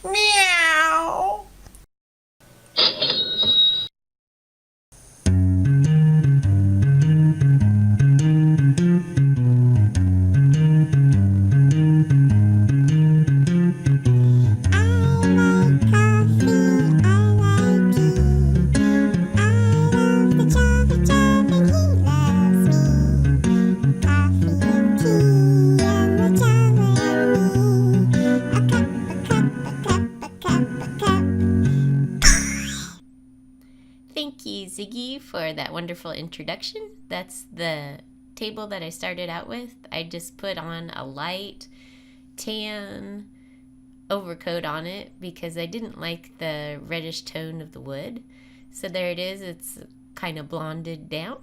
Meow. Thank you, Ziggy, for that wonderful introduction. That's the table that I started out with. I just put on a light tan overcoat on it because I didn't like the reddish tone of the wood. So there it is. It's kind of blonded down.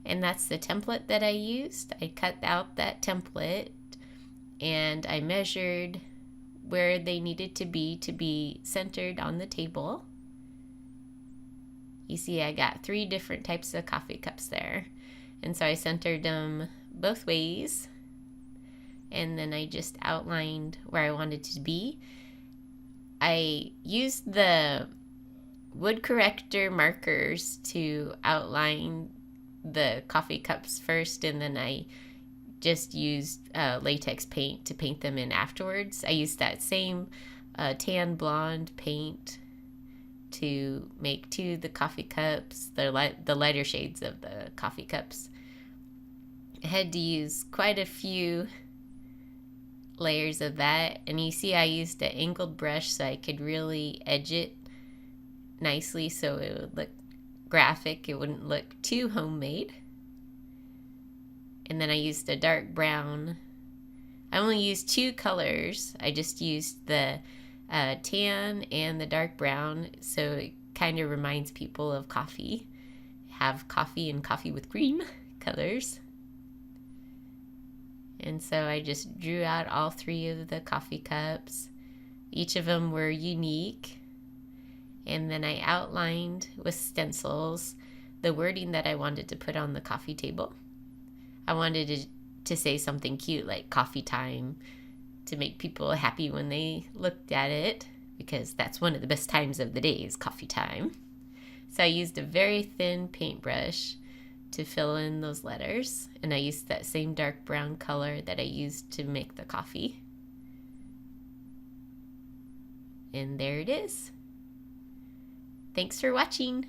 And that's the template that I used. I cut out that template and I measured where they needed to be centered on the table. You see I got 3 different types of coffee cups there. And so I centered them both ways. And then I just outlined where I wanted to be. I used the wood corrector markers to outline the coffee cups first, and then I just used latex paint to paint them in afterwards. I used that same tan blonde paint to make 2 of the coffee cups, the lighter shades of the coffee cups. I had to use quite a few layers of that, and you see I used an angled brush so I could really edge it nicely so it would look graphic, it wouldn't look too homemade. And then I used a dark brown. I only used 2 colors. I just used the tan and the dark brown, so it kind of reminds people of coffee. Have coffee and coffee with cream colors. And so I just drew out all 3 of the coffee cups. Each of them were unique. And then I outlined with stencils the wording that I wanted to put on the coffee table. I wanted to say something cute like coffee time to make people happy when they looked at it, because that's one of the best times of the day is coffee time. So I used a very thin paintbrush to fill in those letters, and I used that same dark brown color that I used to make the coffee. And there it is. Thanks for watching.